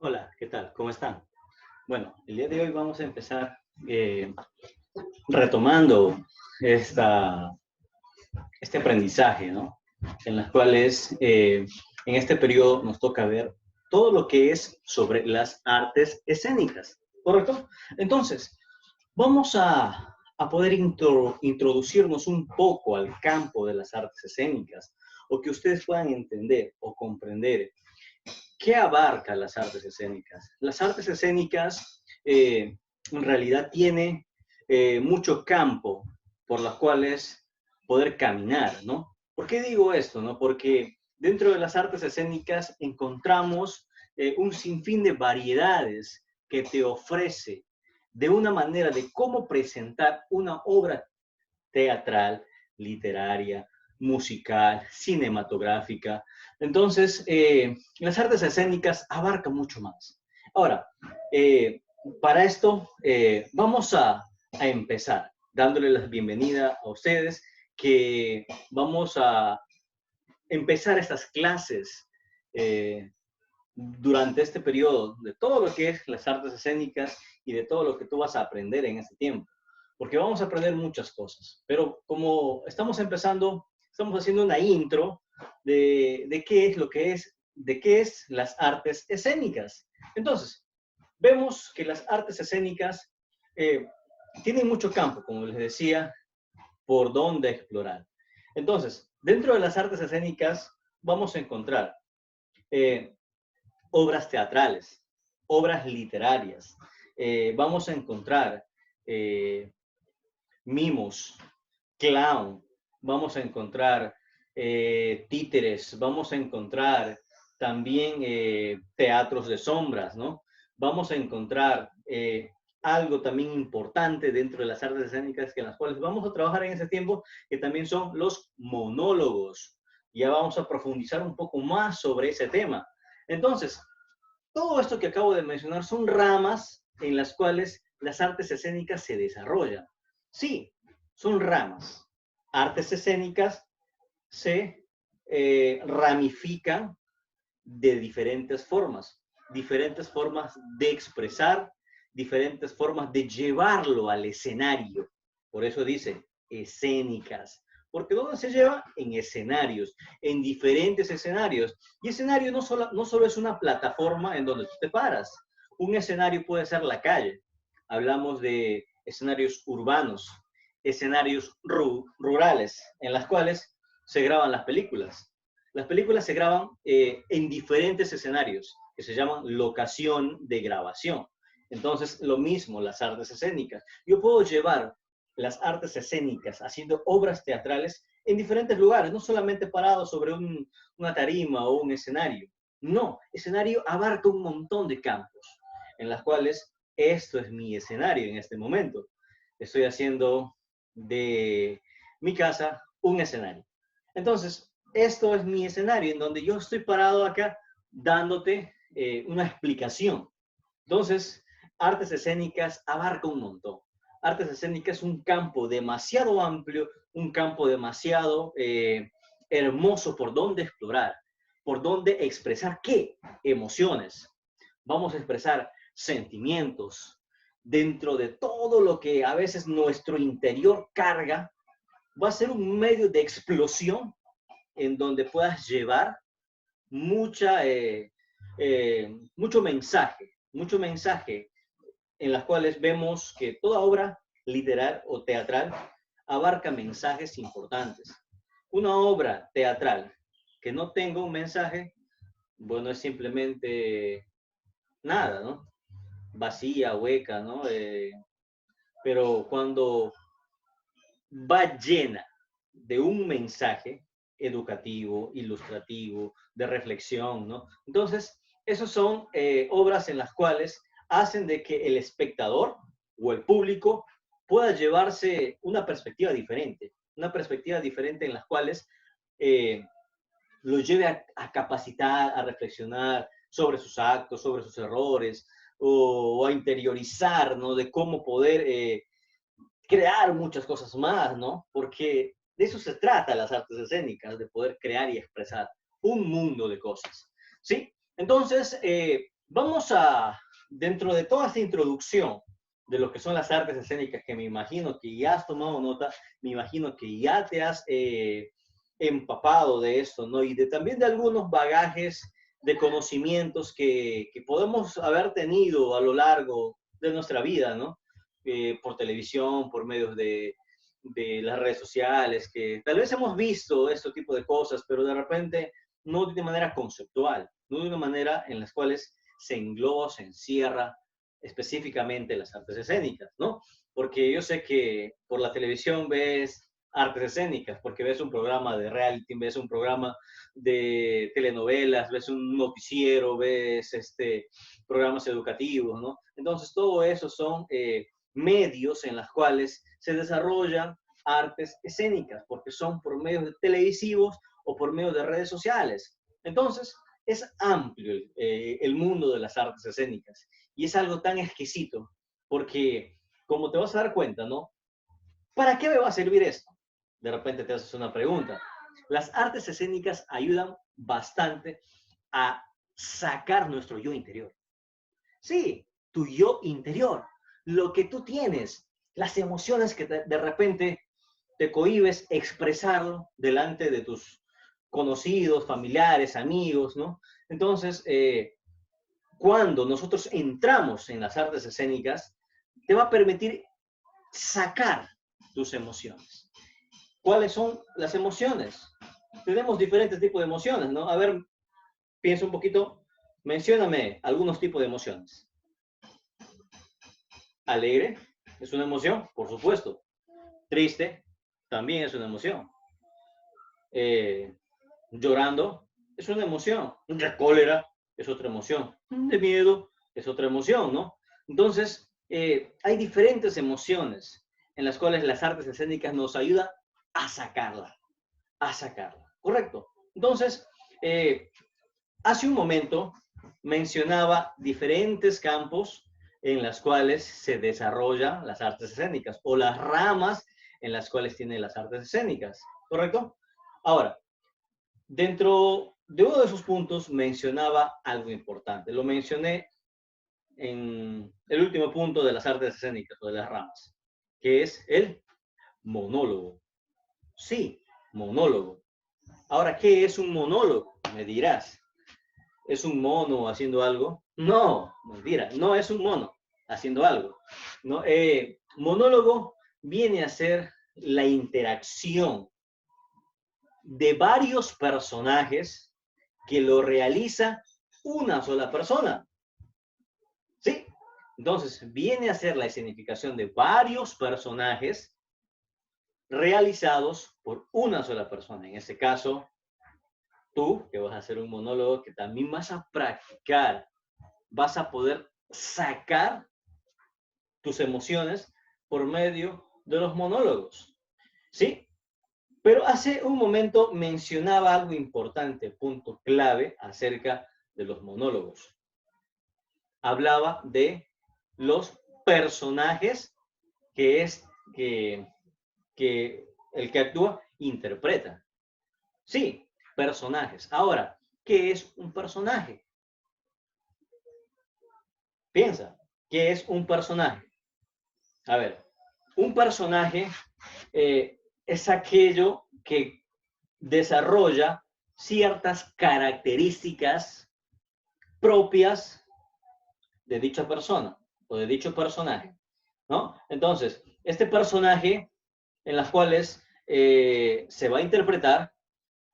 Hola, ¿qué tal? ¿Cómo están? Bueno, el día de hoy vamos a empezar retomando esta, este aprendizaje, ¿no? En las cuales en este periodo nos toca ver todo lo que es sobre las artes escénicas, ¿correcto? Entonces, vamos a poder introducirnos un poco al campo de las artes escénicas o que ustedes puedan entender o comprender qué abarca las artes escénicas. Las artes escénicas en realidad tiene mucho campo por los cuales poder caminar, ¿no? ¿Por qué digo esto, no? Porque dentro de las artes escénicas encontramos un sinfín de variedades que te ofrece de una manera de cómo presentar una obra teatral, literaria, musical, cinematográfica. Entonces, las artes escénicas abarcan mucho más. Ahora, eh, para esto vamos a empezar dándole la bienvenida a ustedes, que vamos a empezar estas clases eh, durante este periodo de todo lo que es las artes escénicas y de todo lo que tú vas a aprender en este tiempo. Porque vamos a aprender muchas cosas, pero como estamos empezando, estamos haciendo una intro de qué es lo que es, de qué es las artes escénicas. Entonces, vemos que las artes escénicas eh, tienen mucho campo, como les decía, por dónde explorar. Entonces, dentro de las artes escénicas vamos a encontrar eh, obras teatrales, obras literarias. Vamos a encontrar eh, mimos, clown, vamos a encontrar títeres, vamos a encontrar también teatros de sombras, ¿no? Vamos a encontrar algo también importante dentro de las artes escénicas que en las cuales vamos a trabajar en ese tiempo, que también son los monólogos. Ya vamos a profundizar un poco más sobre ese tema. Entonces, todo esto que acabo de mencionar son ramas en las cuales las artes escénicas se desarrollan. Sí, son ramas. Artes escénicas se ramifican de diferentes formas de expresar, diferentes formas de llevarlo al escenario. Por eso dice escénicas. Porque ¿dónde se lleva? En escenarios, en diferentes escenarios. Y escenario no solo es una plataforma en donde tú te paras. Un escenario puede ser la calle. Hablamos de escenarios urbanos, escenarios rurales, en las cuales se graban las películas. Las películas se graban en diferentes escenarios que se llaman locación de grabación. Entonces, lo mismo, las artes escénicas. Yo puedo llevar las artes escénicas haciendo obras teatrales en diferentes lugares, no solamente parado sobre una tarima o un escenario. No, escenario abarca un montón de campos en las cuales esto es mi escenario en este momento. Estoy haciendo de mi casa un escenario. Entonces, esto es mi escenario en donde yo estoy parado acá dándote una explicación. Entonces, artes escénicas abarca un montón. Artes escénicas es un campo demasiado amplio, un campo demasiado hermoso por donde explorar, por donde expresar qué emociones. Vamos a expresar sentimientos dentro de todo lo que a veces nuestro interior carga. Va a ser un medio de explosión en donde puedas llevar mucho mensaje en las cuales vemos que toda obra literal o teatral abarca mensajes importantes. Una obra teatral que no tenga un mensaje, bueno, es simplemente nada, ¿no? Vacía, hueca, ¿no? Pero cuando va llena de un mensaje educativo, ilustrativo, de reflexión, ¿no? Entonces, esas son obras en las cuales hacen de que el espectador o el público pueda llevarse una perspectiva diferente en las cuales eh, lo lleve a capacitar, a reflexionar sobre sus actos, sobre sus errores, o a interiorizar, ¿no? De cómo poder crear muchas cosas más, ¿no? Porque de eso se trata las artes escénicas, de poder crear y expresar un mundo de cosas, ¿sí? Entonces, Vamos a, dentro de toda esta introducción de lo que son las artes escénicas, que me imagino que ya has tomado nota, me imagino que ya te has empapado de esto, ¿no? Y de, también de algunos bagajes de conocimientos que podemos haber tenido a lo largo de nuestra vida, ¿no? Por televisión, por medios de las redes sociales, que tal vez hemos visto este tipo de cosas, pero de repente no de manera conceptual, no de una manera en las cuales se engloba, se encierra específicamente las artes escénicas, ¿no? Porque yo sé que por la televisión ves artes escénicas, porque ves un programa de reality, ves un programa de telenovelas, ves un noticiero, ves programas educativos, ¿no? Entonces, todo eso son medios en los cuales se desarrollan artes escénicas, porque son por medios de televisivos o por medio de redes sociales. Entonces, es amplio el mundo de las artes escénicas y es algo tan exquisito porque, como te vas a dar cuenta, ¿no? ¿Para qué me va a servir esto? De repente te haces una pregunta. Las artes escénicas ayudan bastante a sacar nuestro yo interior. Sí, tu yo interior, lo que tú tienes, las emociones que de repente te cohibes expresarlo delante de tus conocidos, familiares, amigos, ¿no? Entonces, cuando nosotros entramos en las artes escénicas, te va a permitir sacar tus emociones. ¿Cuáles son las emociones? Tenemos diferentes tipos de emociones, ¿no? A ver, piensa un poquito, mencióname algunos tipos de emociones. Alegre es una emoción, por supuesto. Triste también es una emoción. Eh, Llorando es una emoción. De cólera es otra emoción. De miedo es otra emoción, ¿no? Entonces, hay diferentes emociones en las cuales las artes escénicas nos ayudan a sacarla, a sacarla. ¿Correcto? Entonces, hace un momento mencionaba diferentes campos en las cuales se desarrollan las artes escénicas o las ramas en las cuales tienen las artes escénicas, ¿correcto? Ahora, dentro de uno de esos puntos mencionaba algo importante. Lo mencioné en el último punto de las artes escénicas o de las ramas, que es el monólogo. Sí, monólogo. Ahora, ¿qué es un monólogo? Me dirás. ¿Es un mono haciendo algo? No, mentira, no es un mono haciendo algo. ¿No? Monólogo viene a ser la interacción de varios personajes que lo realiza una sola persona. ¿Sí? Entonces, viene a ser la escenificación de varios personajes realizados por una sola persona. En este caso, tú, que vas a hacer un monólogo, que también vas a practicar, vas a poder sacar tus emociones por medio de los monólogos. ¿Sí? Pero hace un momento mencionaba algo importante, punto clave acerca de los monólogos. Hablaba de los personajes que es que el que actúa interpreta. Sí, personajes. Ahora, ¿qué es un personaje? Piensa, ¿qué es un personaje? A ver, un personaje es aquello que desarrolla ciertas características propias de dicha persona o de dicho personaje, ¿no? Entonces, este personaje en las cuales se va a interpretar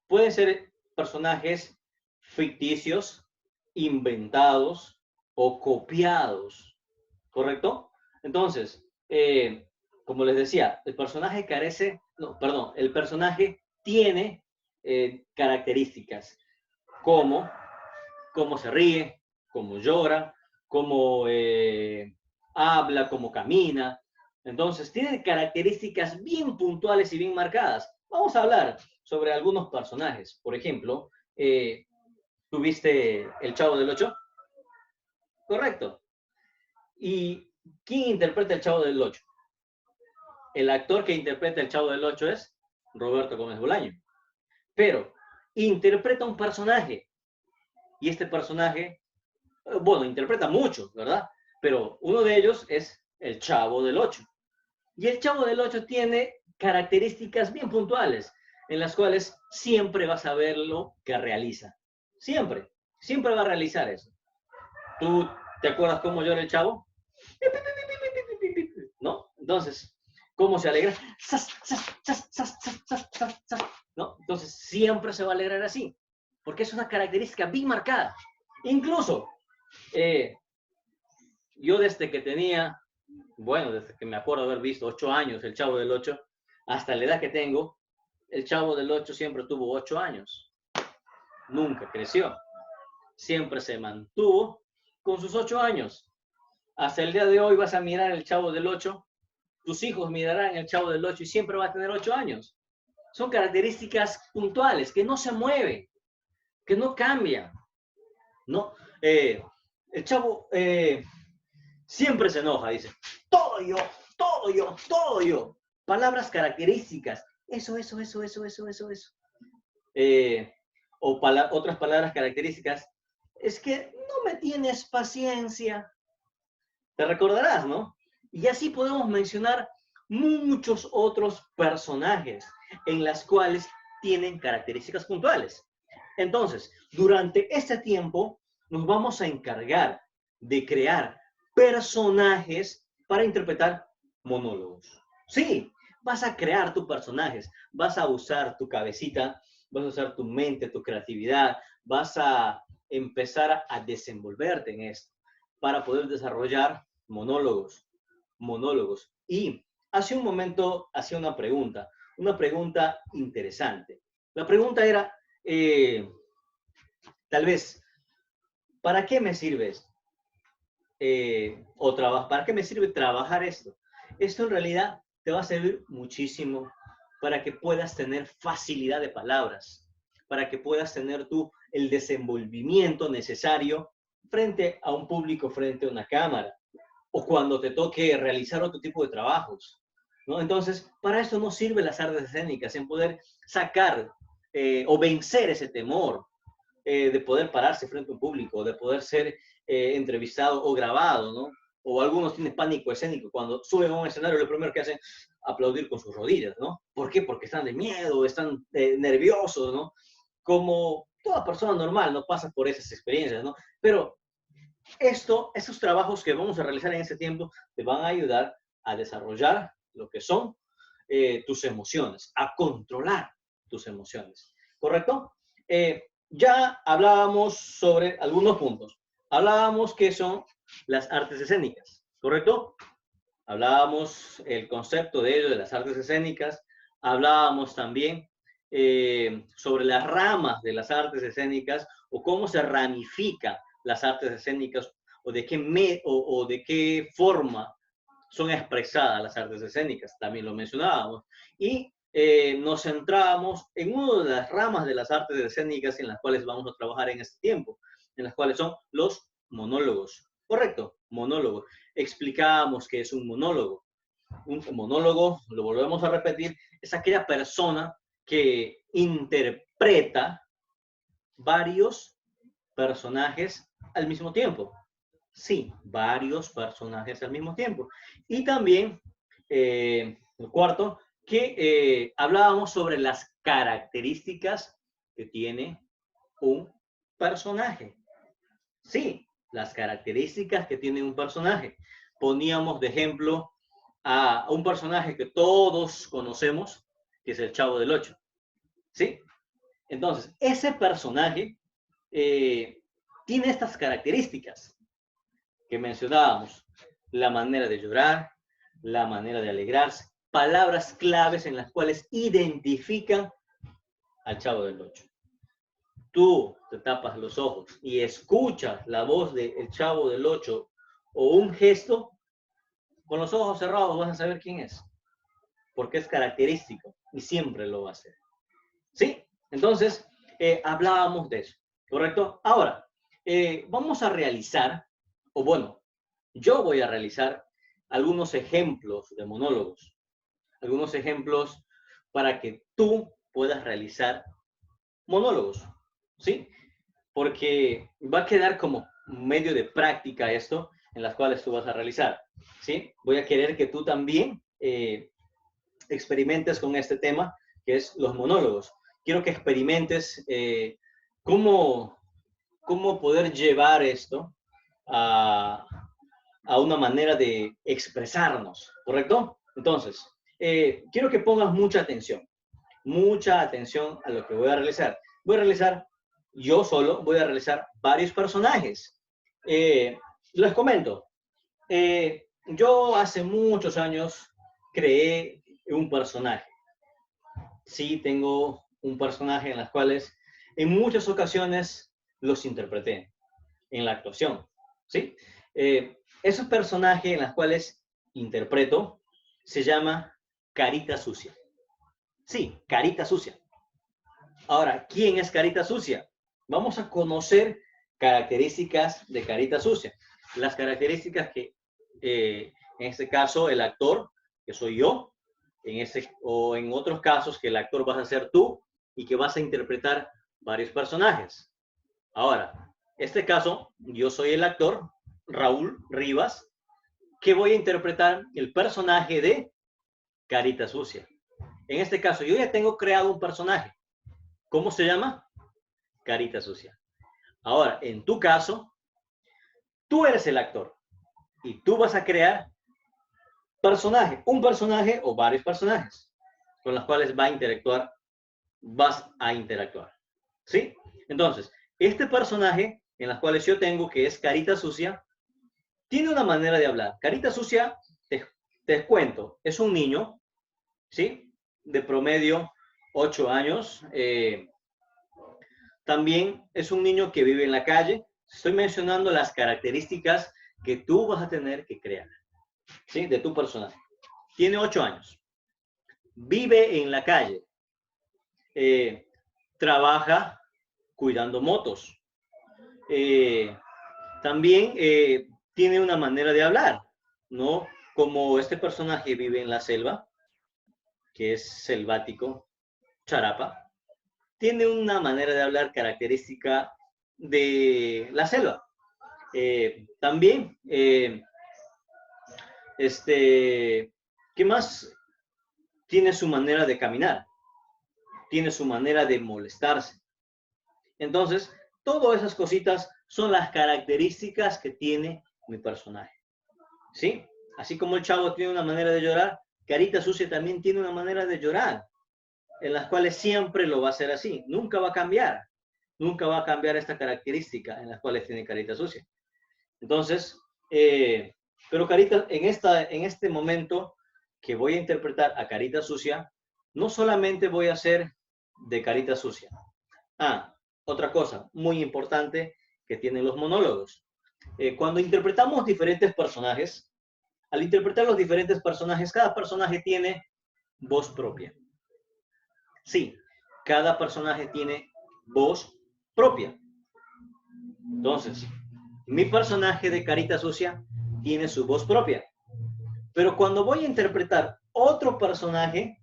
pueden ser personajes ficticios, inventados o copiados, ¿correcto? Entonces, como les decía, el personaje carece, no, perdón, el personaje tiene características como cómo se ríe, cómo llora, cómo habla, cómo camina. Entonces, tiene características bien puntuales y bien marcadas. Vamos a hablar sobre algunos personajes. Por ejemplo, ¿tuviste El Chavo del Ocho? Correcto. ¿Y quién interpreta El Chavo del Ocho? El actor que interpreta El Chavo del Ocho es Roberto Gómez Bolaño. Pero interpreta un personaje. Y este personaje Bueno, interpreta mucho, ¿verdad? Pero uno de ellos es el Chavo del Ocho. Y el Chavo del Ocho tiene características bien puntuales, en las cuales siempre vas a ver lo que realiza. Siempre, siempre va a realizar eso. ¿Tú te acuerdas cómo llora el Chavo? ¿No? Entonces, ¿cómo se alegra? ¿No? Entonces, siempre se va a alegrar así, porque es una característica bien marcada. Incluso, eh, yo desde que tenía, bueno, desde que me acuerdo haber visto 8 años, el Chavo del Ocho, hasta la edad que tengo, el Chavo del Ocho siempre tuvo 8 años. Nunca creció. Siempre se mantuvo con sus 8 años. Hasta el día de hoy vas a mirar el Chavo del Ocho, tus hijos mirarán el Chavo del Ocho y siempre va a tener 8 años. Son características puntuales que no se mueven, que no cambian, ¿no? El Chavo siempre se enoja, dice, todo yo, todo yo, todo yo. Palabras características, eso. O otras palabras características, es que no me tienes paciencia. Te recordarás, ¿no? Y así podemos mencionar muchos otros personajes en las cuales tienen características puntuales. Entonces, durante este tiempo nos vamos a encargar de crear personajes para interpretar monólogos. Sí, vas a crear tus personajes, vas a usar tu cabecita, vas a usar tu mente, tu creatividad, vas a empezar a desenvolverte en esto para poder desarrollar monólogos, monólogos. Y hace un momento hacía una pregunta interesante. La pregunta era, tal vez, ¿para qué me sirve esto? ¿Para qué me sirve trabajar esto? Esto en realidad te va a servir muchísimo para que puedas tener facilidad de palabras, para que puedas tener tú el desenvolvimiento necesario frente a un público, frente a una cámara, o cuando te toque realizar otro tipo de trabajos, ¿no? Entonces, para eso nos sirven las artes escénicas, en poder sacar o vencer ese temor de poder pararse frente a un público, de poder ser entrevistado o grabado, ¿no? O algunos tienen pánico escénico, cuando suben a un escenario lo primero que hacen es aplaudir con sus rodillas, ¿no? ¿Por qué? Porque están de miedo, están nerviosos, ¿no? Como toda persona normal, no pasa por esas experiencias, ¿no? Pero esos trabajos que vamos a realizar en ese tiempo te van a ayudar a desarrollar lo que son tus emociones, a controlar tus emociones, ¿correcto? Ya hablábamos sobre algunos puntos. Hablábamos que son las artes escénicas, ¿correcto? Hablábamos el concepto de ello, de las artes escénicas. Hablábamos también sobre las ramas de las artes escénicas o cómo se ramifica las artes escénicas o de qué forma son expresadas las artes escénicas, también lo mencionábamos. Y nos centrábamos en una de las ramas de las artes escénicas en las cuales vamos a trabajar en este tiempo, en las cuales son los monólogos. Correcto, monólogos. Explicábamos qué es un monólogo. Un monólogo, lo volvemos a repetir, es aquella persona que interpreta varios personajes al mismo tiempo. Sí, varios personajes al mismo tiempo. Y también, el cuarto, que hablábamos sobre las características que tiene un personaje. Sí, las características que tiene un personaje. Poníamos de ejemplo a un personaje que todos conocemos, que es el Chavo del Ocho. ¿Sí? Entonces, ese personaje tiene estas características que mencionábamos, la manera de llorar, la manera de alegrarse, palabras claves en las cuales identifican al Chavo del Ocho. Tú te tapas los ojos y escuchas la voz del Chavo del Ocho o un gesto, con los ojos cerrados vas a saber quién es, porque es característico y siempre lo va a hacer. ¿Sí? Entonces, hablábamos de eso, ¿correcto? Ahora, vamos a realizar, o bueno, yo voy a realizar algunos ejemplos de monólogos, algunos ejemplos para que tú puedas realizar monólogos, ¿sí? Porque va a quedar como medio de práctica esto, en las cuales tú vas a realizar, ¿sí? Voy a querer que tú también experimentes con este tema, que es los monólogos. Quiero que experimentes cómo poder llevar esto a, una manera de expresarnos, ¿correcto? Entonces, quiero que pongas mucha atención a lo que voy a realizar. Voy a realizar, yo solo, voy a realizar varios personajes. Les comento, yo hace muchos años creé un personaje. Sí, tengo un personaje en las cuales en muchas ocasiones los interpreté en la actuación, ¿sí? Esos personajes en los cuales interpreto se llama Carita Sucia. Sí, Carita Sucia. Ahora, ¿quién es Carita Sucia? Vamos a conocer características de Carita Sucia. Las características que, en este caso, el actor, que soy yo, o en otros casos que el actor vas a ser tú y que vas a interpretar varios personajes. Ahora, este caso, yo soy el actor, Raúl Rivas, que voy a interpretar el personaje de Carita Sucia. En este caso, yo ya tengo creado un personaje. ¿Cómo se llama? Carita Sucia. Ahora, en tu caso, tú eres el actor y tú vas a crear un personaje o varios personajes con los cuales vas a interactuar. ¿Sí? Entonces, este personaje en los cuales yo tengo, que es Carita Sucia, tiene una manera de hablar. Carita Sucia, te cuento, es un niño, ¿sí? De promedio 8 años. También es un niño que vive en la calle. Estoy mencionando las características que tú vas a tener que crear, ¿sí? De tu personaje. Tiene 8 años. Vive en la calle. Trabaja cuidando motos. También tiene una manera de hablar, ¿no? Como este personaje vive en la selva, que es selvático, charapa, tiene una manera de hablar característica de la selva. También, ¿qué más? Tiene su manera de caminar, tiene su manera de molestarse. Entonces, todas esas cositas son las características que tiene mi personaje. ¿Sí? Así como el chavo tiene una manera de llorar, Carita Sucia también tiene una manera de llorar, en las cuales siempre lo va a hacer así. Nunca va a cambiar. Nunca va a cambiar esta característica en las cuales tiene Carita Sucia. Entonces, pero Carita, en este momento que voy a interpretar a Carita Sucia, no solamente voy a hacer de Carita Sucia. Otra cosa muy importante que tienen los monólogos. Cuando interpretamos diferentes personajes, al interpretar los diferentes personajes, cada personaje tiene voz propia. Sí, cada personaje tiene voz propia. Entonces, mi personaje de Carita Sucia tiene su voz propia. Pero cuando voy a interpretar otro personaje,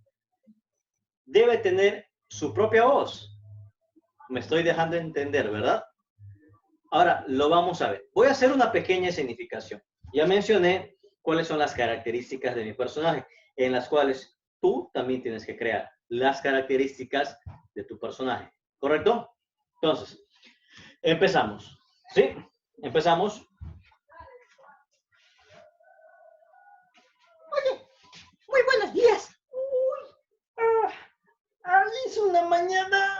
debe tener su propia voz. Me estoy dejando entender, ¿verdad? Ahora, lo vamos a ver. Voy a hacer una pequeña escenificación. Ya mencioné cuáles son las características de mi personaje, en las cuales tú también tienes que crear las características de tu personaje. ¿Correcto? Entonces, empezamos. ¿Sí? Empezamos. Oye, muy buenos días. Hizo una mañana.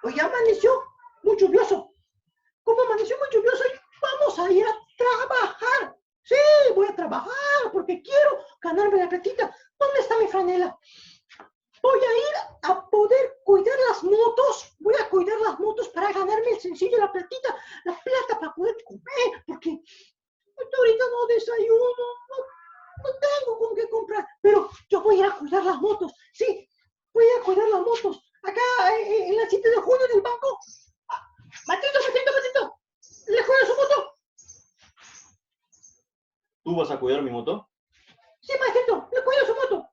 Hoy amaneció muy lluvioso. Como amaneció muy lluvioso, vamos a ir a trabajar. Sí, voy a trabajar porque quiero ganarme la platita. ¿Dónde está mi franela? Voy a ir a poder cuidar las motos. Voy a cuidar las motos para ganarme el sencillo, la platita, la plata para poder comer. Porque ahorita no desayuno, no tengo con qué comprar. Pero yo voy a ir a cuidar las motos. Sí, voy a cuidar las motos. Acá en la 7 de junio del banco. Matito, ¿le cuido su moto? ¿Tú vas a cuidar mi moto? Sí, maestrito, le cuido su moto.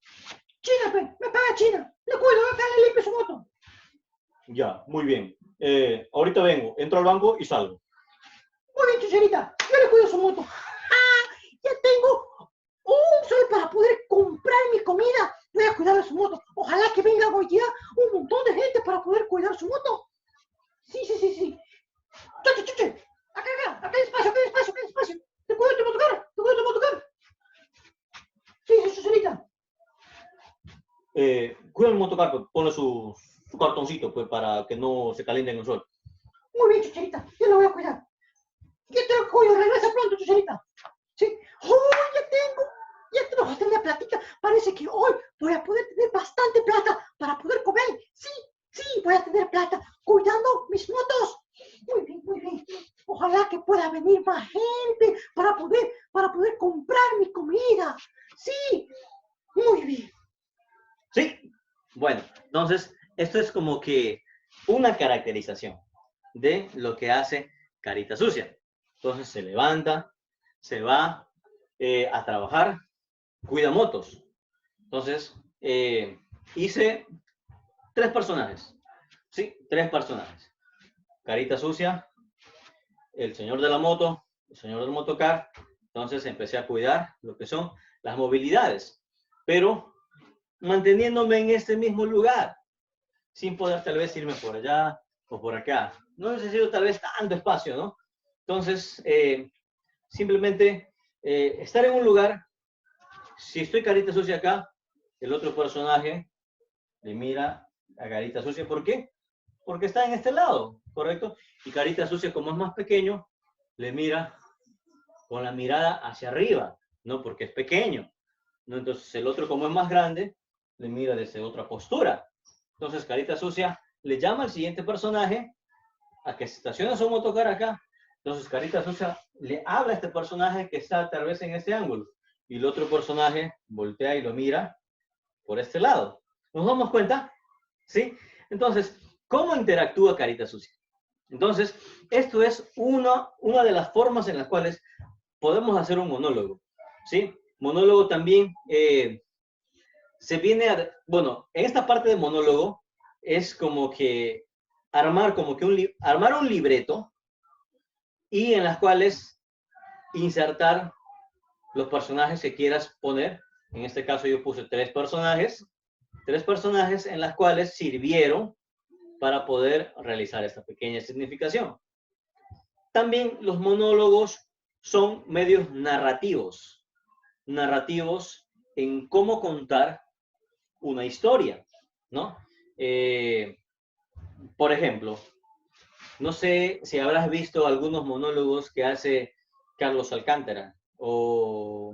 China, me paga China. Le cuido, acá le limpio su moto. Ya, muy bien. Ahorita vengo, entro al banco y salgo. Muy bien, señorita, yo le cuido su moto. ¡Ah! Ya tengo un sol para poder comprar mi comida. Voy a cuidar de su moto. Ojalá que venga hoy día un montón de gente para poder cuidar su moto. Sí, sí, sí, sí. Chuche, chuche. Acá, acá, acá hay espacio, acá hay espacio, acá hay espacio. Te cuido tu motocar, te cuido tu motocar. Sí, sí, señorita. Cuida el motocar, pues, ponle su cartoncito, pues, para que no se caliente en el sol. Muy bien, chucherita, yo lo voy a cuidar. Ya te lo cuido, regresa pronto, chucherita. Sí. ¡Oh, ya tengo bastante platita! Parece que hoy voy a poder tener bastante plata para poder comer. Sí, sí, voy a tener plata cuidando mis motos. Muy bien, muy bien. Ojalá que pueda venir más gente para poder comprar mi comida. Sí, muy bien. ¿Sí? Bueno, entonces, esto es como que una caracterización de lo que hace Carita Sucia. Entonces, se levanta, se va a trabajar, cuida motos. Entonces, hice 3 personajes. Sí, 3 personajes. Carita Sucia, el señor de la moto, el señor del motocar. Entonces, empecé a cuidar lo que son las movilidades. Pero manteniéndome en este mismo lugar, sin poder tal vez irme por allá o por acá. No necesito tal vez tanto espacio, ¿no? Entonces, simplemente estar en un lugar, si estoy Carita Sucia acá, el otro personaje le mira a Carita Sucia. ¿Por qué? Porque está en este lado, ¿correcto? Y Carita Sucia, como es más pequeño, le mira con la mirada hacia arriba, ¿no? Porque es pequeño, ¿no? Entonces, el otro, como es más grande, le mira desde otra postura. Entonces, Carita Sucia le llama al siguiente personaje a que se estacione su motocar acá. Entonces, Carita Sucia le habla a este personaje que está tal vez en este ángulo. Y el otro personaje voltea y lo mira por este lado. ¿Nos damos cuenta? ¿Sí? Entonces, ¿cómo interactúa Carita Sucia? Entonces, esto es una de las formas en las cuales podemos hacer un monólogo. ¿Sí? Monólogo también se viene a, bueno, en esta parte del monólogo es como que armar armar un libreto y en las cuales insertar los personajes que quieras poner. En este caso yo puse 3 personajes en las cuales sirvieron para poder realizar esta pequeña significación. También los monólogos son medios narrativos en cómo contar una historia, ¿no? Por ejemplo, no sé si habrás visto algunos monólogos que hace Carlos Alcántara o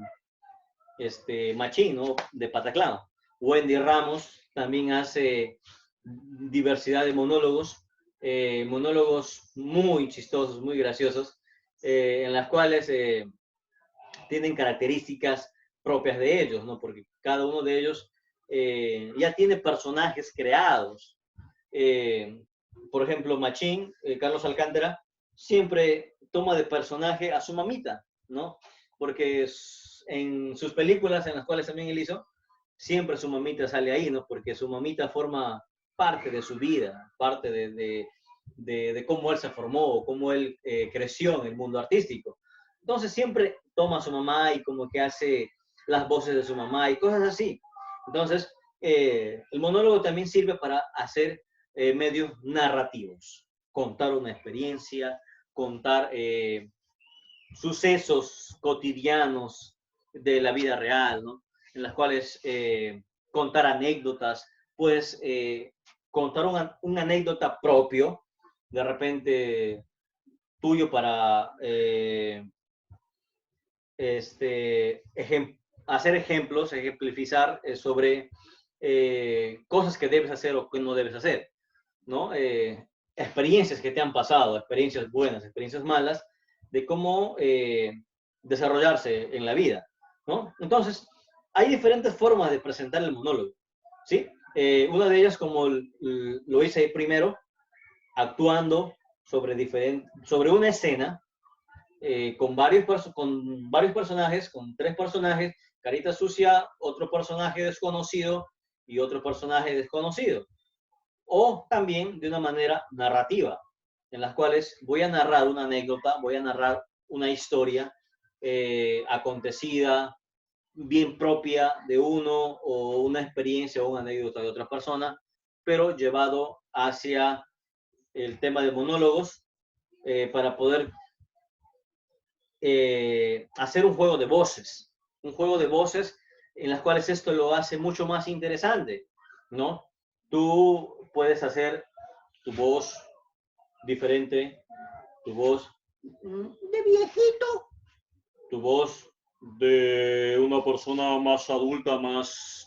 Machín, ¿no? De Pataclán. Wendy Ramos también hace diversidad de monólogos muy chistosos, muy graciosos, en las cuales tienen características propias de ellos, ¿no? Porque cada uno de ellos ya tiene personajes creados. Por ejemplo, Machín, Carlos Alcántara, siempre toma de personaje a su mamita, ¿no? Porque en sus películas, en las cuales también él hizo, siempre su mamita sale ahí, ¿no? Porque su mamita forma parte de su vida, parte de cómo él se formó, cómo él creció en el mundo artístico. Entonces siempre toma a su mamá y como que hace las voces de su mamá y cosas así. Entonces, el monólogo también sirve para hacer medios narrativos, contar una experiencia, contar sucesos cotidianos de la vida real, ¿no? En las cuales contar anécdotas, pues contar una anécdota propio, de repente tuyo para hacer ejemplos, ejemplificar sobre cosas que debes hacer o que no debes hacer, ¿no? Experiencias que te han pasado, experiencias buenas, experiencias malas, de cómo desarrollarse en la vida, ¿no? Entonces, hay diferentes formas de presentar el monólogo, ¿sí? Una de ellas, como lo hice primero, actuando sobre una escena con varios personajes, con 3 personajes, Carita Sucia, otro personaje desconocido y otro personaje desconocido. O también de una manera narrativa, en las cuales voy a narrar una anécdota, voy a narrar una historia acontecida, bien propia de uno, o una experiencia o una anécdota de otra persona, pero llevado hacia el tema de monólogos para poder hacer un juego de voces en las cuales esto lo hace mucho más interesante, ¿no? Tú puedes hacer tu voz diferente, tu voz de viejito, tu voz de una persona más adulta, más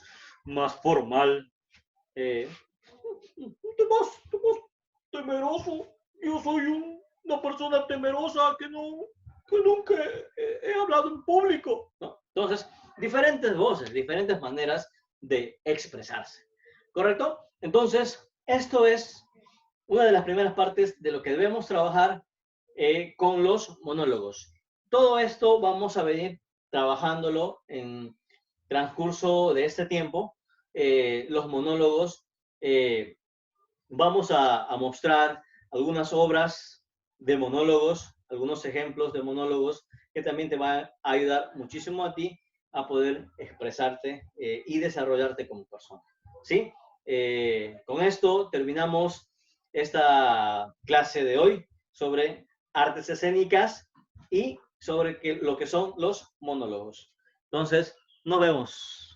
formal. Tu voz temeroso. Yo soy una persona temerosa que nunca he hablado en público, ¿no? Entonces, diferentes voces, diferentes maneras de expresarse, ¿correcto? Entonces, esto es una de las primeras partes de lo que debemos trabajar con los monólogos. Todo esto vamos a venir trabajándolo en transcurso de este tiempo. Los monólogos, vamos a mostrar algunas obras de monólogos, algunos ejemplos de monólogos que también te van a ayudar muchísimo a ti a poder expresarte y desarrollarte como persona. ¿Sí? Con esto terminamos esta clase de hoy sobre artes escénicas y sobre lo que son los monólogos. Entonces, nos vemos.